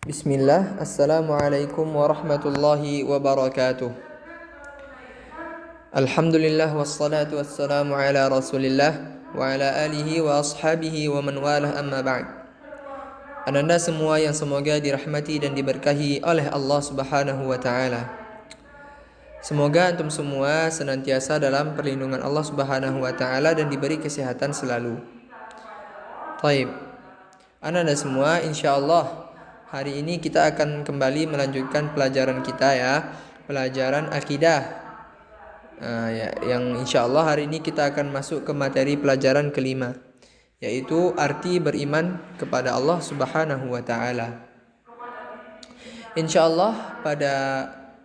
Bismillah, Assalamualaikum warahmatullahi wabarakatuh. Alhamdulillah wassalatu wassalamu ala rasulillah wa ala alihi wa ashabihi wa man walah amma ba'd. Ananda semua yang semoga dirahmati dan diberkahi oleh Allah subhanahu wa ta'ala. Semoga antum semua senantiasa dalam perlindungan Allah subhanahu wa ta'ala dan diberi kesehatan selalu. Taib, ananda semua, insyaallah hari ini kita akan kembali melanjutkan pelajaran kita ya, pelajaran akidah. Yang insyaallah hari ini kita akan masuk ke materi pelajaran kelima, yaitu arti beriman kepada Allah Subhanahu wa taala. Insyaallah pada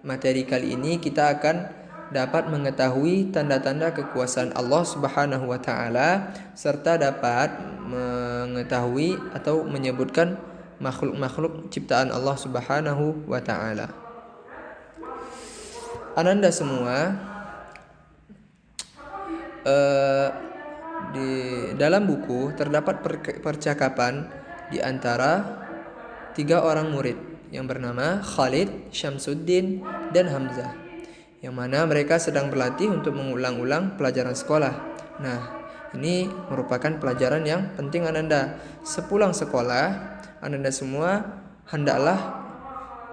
materi kali ini kita akan dapat mengetahui tanda-tanda kekuasaan Allah Subhanahu wa taala serta dapat mengetahui atau menyebutkan makhluk-makhluk ciptaan Allah Subhanahu wa taala. Ananda semua, di dalam buku terdapat percakapan di antara 3 orang murid yang bernama Khalid, Syamsuddin, dan Hamzah, yang mana mereka sedang berlatih untuk mengulang-ulang pelajaran sekolah. Nah, ini merupakan pelajaran yang penting ananda. Sepulang sekolah, ananda semua hendaklah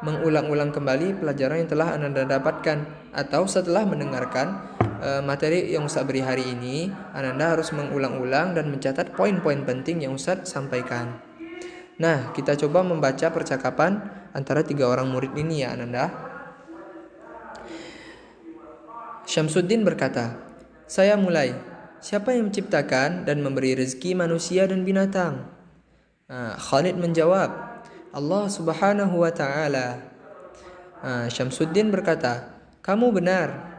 mengulang-ulang kembali pelajaran yang telah ananda dapatkan, atau setelah mendengarkan materi yang Ustaz beri hari ini, ananda harus mengulang-ulang dan mencatat poin-poin penting yang Ustaz sampaikan. Nah, kita coba membaca percakapan antara 3 orang murid ini ya ananda. Syamsuddin berkata, "Saya mulai. Siapa yang menciptakan dan memberi rezeki manusia dan binatang?" Khalid menjawab, "Allah Subhanahu wa ta'ala." Syamsuddin berkata, "Kamu benar."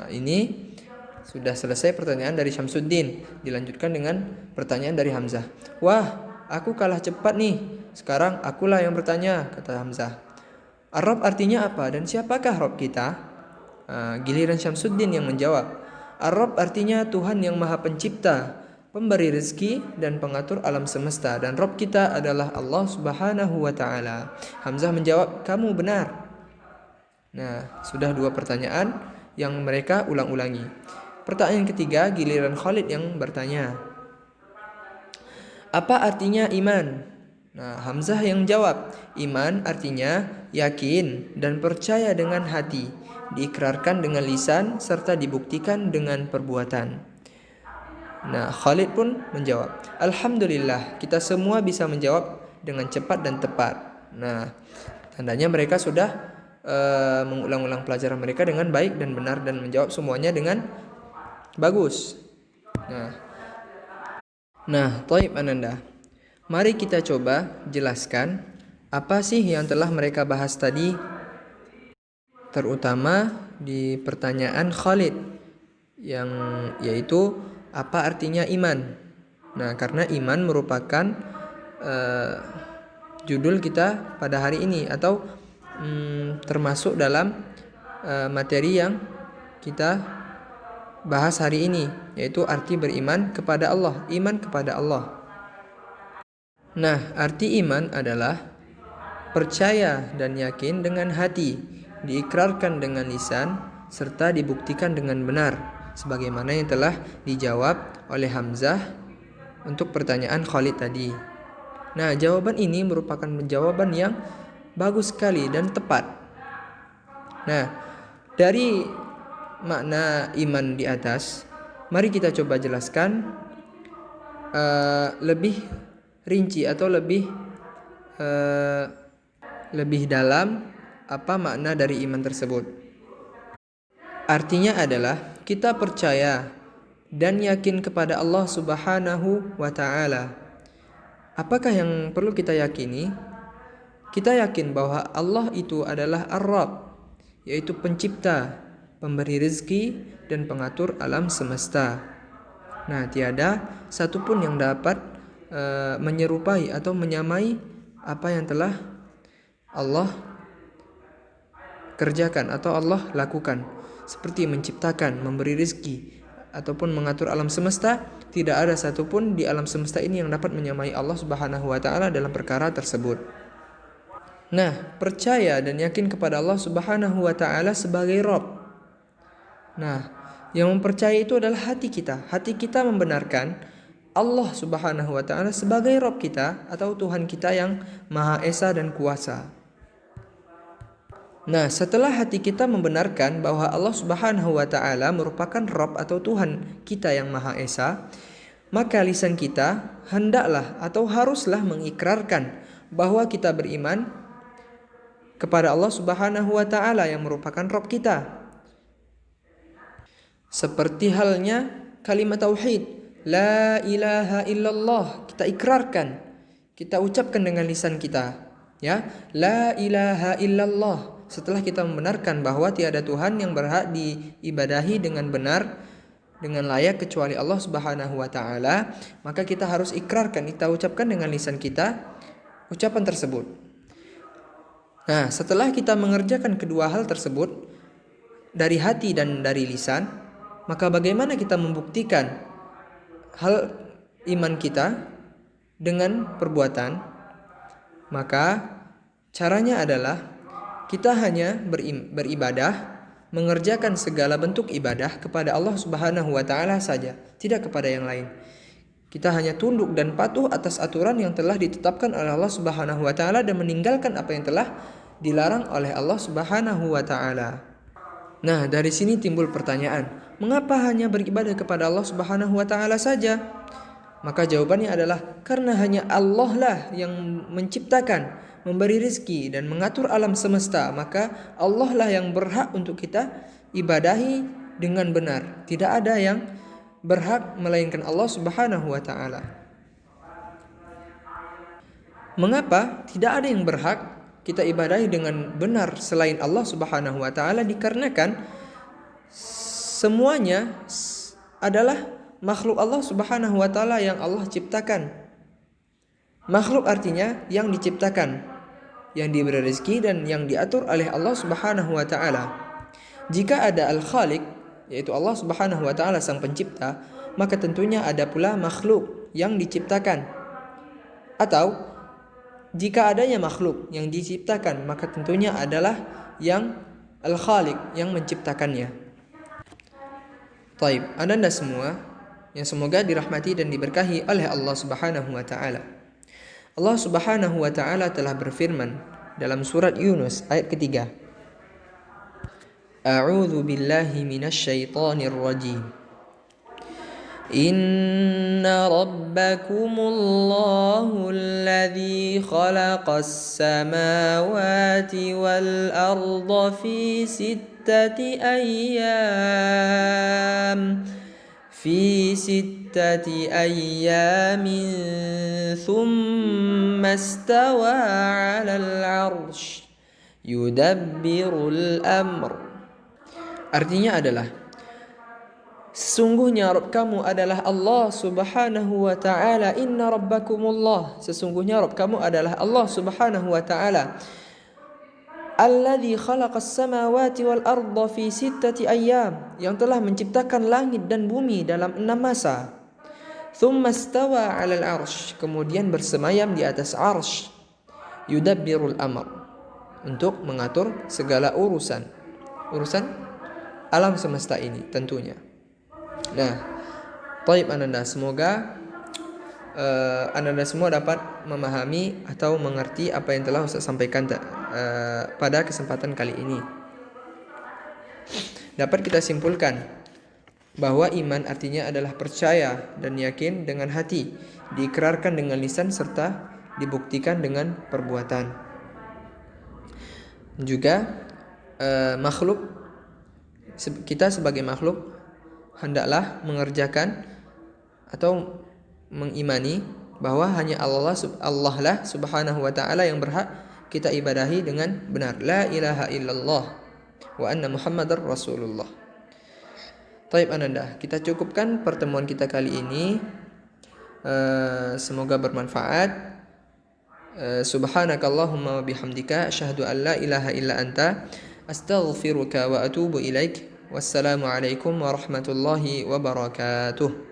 Ini sudah selesai pertanyaan dari Syamsuddin. Dilanjutkan dengan pertanyaan dari Hamzah. "Wah, aku kalah cepat nih. Sekarang akulah yang bertanya," kata Hamzah. "Ar-Rabb artinya apa dan siapakah Rabb kita?" Giliran Syamsuddin yang menjawab, "Ar-Rabb artinya Tuhan yang Maha Pencipta, pemberi rezeki dan pengatur alam semesta, dan Rabb kita adalah Allah Subhanahu wa taala." Hamzah menjawab, "Kamu benar." Nah, sudah 2 pertanyaan yang mereka ulang-ulangi. Pertanyaan ketiga, giliran Khalid yang bertanya, "Apa artinya iman?" Nah, Hamzah yang jawab, "Iman artinya yakin dan percaya dengan hati, diikrarkan dengan lisan serta dibuktikan dengan perbuatan." Nah, Khalid pun menjawab, "Alhamdulillah, kita semua bisa menjawab dengan cepat dan tepat." Nah, tandanya mereka sudah mengulang-ulang pelajaran mereka dengan baik dan benar dan menjawab semuanya dengan bagus. Nah, Taib ananda, mari kita coba jelaskan apa sih yang telah mereka bahas tadi, terutama di pertanyaan Khalid yang yaitu apa artinya iman. Nah, karena iman merupakan judul kita pada hari ini, atau termasuk dalam materi yang kita bahas hari ini, yaitu arti beriman kepada Allah, iman kepada Allah. Nah, arti iman adalah percaya dan yakin dengan hati, diikrarkan dengan lisan, serta dibuktikan dengan benar, sebagaimana yang telah dijawab oleh Hamzah untuk pertanyaan Khalid tadi. Nah, jawaban ini merupakan jawaban yang bagus sekali dan tepat. Nah, dari makna iman di atas, mari kita coba jelaskan lebih rinci atau lebih dalam apa makna dari iman tersebut. Artinya adalah kita percaya dan yakin kepada Allah Subhanahu wa ta'ala. Apakah yang perlu kita yakini? Kita yakin bahwa Allah itu adalah Ar-Rabb, yaitu pencipta, pemberi rezeki, dan pengatur alam semesta. Nah, tiada satupun yang dapat menyerupai atau menyamai apa yang telah Allah kerjakan atau Allah lakukan, seperti menciptakan, memberi rezeki, ataupun mengatur alam semesta. Tidak ada satupun di alam semesta ini yang dapat menyamai Allah Subhanahu wa ta'ala dalam perkara tersebut. Nah, percaya dan yakin kepada Allah Subhanahu wa taala sebagai Rabb. Nah, yang mempercaya itu adalah hati kita. Hati kita membenarkan Allah Subhanahu wa taala sebagai Rabb kita atau Tuhan kita yang Maha Esa dan Kuasa. Nah, setelah hati kita membenarkan bahwa Allah Subhanahu wa taala merupakan Rabb atau Tuhan kita yang Maha Esa, maka lisan kita hendaklah atau haruslah mengikrarkan bahwa kita beriman kepada Allah Subhanahu wa taala yang merupakan Rabb kita. Seperti halnya kalimat tauhid, la ilaha illallah, kita ikrarkan, kita ucapkan dengan lisan kita, ya, la ilaha illallah. Setelah kita membenarkan bahwa tiada Tuhan yang berhak diibadahi dengan benar, dengan layak kecuali Allah Subhanahu wa taala, maka kita harus ikrarkan, kita ucapkan dengan lisan kita ucapan tersebut. Nah, setelah kita mengerjakan kedua hal tersebut dari hati dan dari lisan, maka bagaimana kita membuktikan hal iman kita dengan perbuatan? Maka caranya adalah kita hanya beribadah, mengerjakan segala bentuk ibadah kepada Allah Subhanahu wa taala saja, tidak kepada yang lain. Kita hanya tunduk dan patuh atas aturan yang telah ditetapkan oleh Allah Subhanahu wa taala dan meninggalkan apa yang telah dilarang oleh Allah Subhanahu wa taala. Nah, dari sini timbul pertanyaan, mengapa hanya beribadah kepada Allah Subhanahu wa taala saja? Maka jawabannya adalah karena hanya Allah lah yang menciptakan, memberi rezeki dan mengatur alam semesta, maka Allah lah yang berhak untuk kita ibadahi dengan benar. Tidak ada yang berhak melainkan Allah Subhanahu wa taala. Mengapa tidak ada yang berhak kita ibadahi dengan benar selain Allah Subhanahu wa taala? Dikarenakan semuanya adalah makhluk Allah Subhanahu wa taala yang Allah ciptakan. Makhluk artinya yang diciptakan, yang diberi rezeki dan yang diatur oleh Allah Subhanahu wa taala. Jika ada Al-Khaliq, yaitu Allah Subhanahu wa taala sang pencipta, maka tentunya ada pula makhluk yang diciptakan. Atau jika adanya makhluk yang diciptakan, maka tentunya adalah yang Al-Khaliq yang menciptakannya. Taib, Anda semua yang semoga dirahmati dan diberkahi oleh Allah Subhanahu wa taala. Allah Subhanahu wa taala telah berfirman dalam surat Yunus ayat ketiga. A'udzu billahi minasy syaithanir rajim. Inna rabbakumullahu alladzi khalaqas samawati wal arda fi sittati ayyamin thumma istawa 'alal 'arsy yudabbirul amr. Artinya adalah, sesungguhnya Rabb kamu adalah Allah Subhanahu wa ta'ala. Inna rabbakumullah, sesungguhnya Rabb kamu adalah Allah Subhanahu wa ta'ala. Alladzi khalaqas samawati wal arda fi sittati ayyam, yang telah menciptakan langit dan bumi dalam 6 masa. Thumma istawa 'alal 'arsy, kemudian bersemayam di atas arsy. Yudabbirul amr, untuk mengatur segala urusan alam semesta ini tentunya. Nah, taib Ananda, semoga Ananda semua dapat memahami atau mengerti apa yang telah Ustaz sampaikan pada kesempatan kali ini. Dapat kita simpulkan bahwa iman artinya adalah percaya dan yakin dengan hati, diikrarkan dengan lisan serta dibuktikan dengan perbuatan. Juga makhluk, kita sebagai makhluk hendaklah mengerjakan atau mengimani bahwa hanya Allah lah Subhanahu wa ta'ala yang berhak kita ibadahi dengan benar. La ilaha illallah wa anna Muhammadar Rasulullah. Taib Ananda, kita cukupkan pertemuan kita kali ini. Semoga bermanfaat. Subhanakallahumma wa bihamdika asyhadu an la ilaha illa anta astaghfiruka wa atubu ilaik. Wassalamualaikum warahmatullahi wabarakatuh.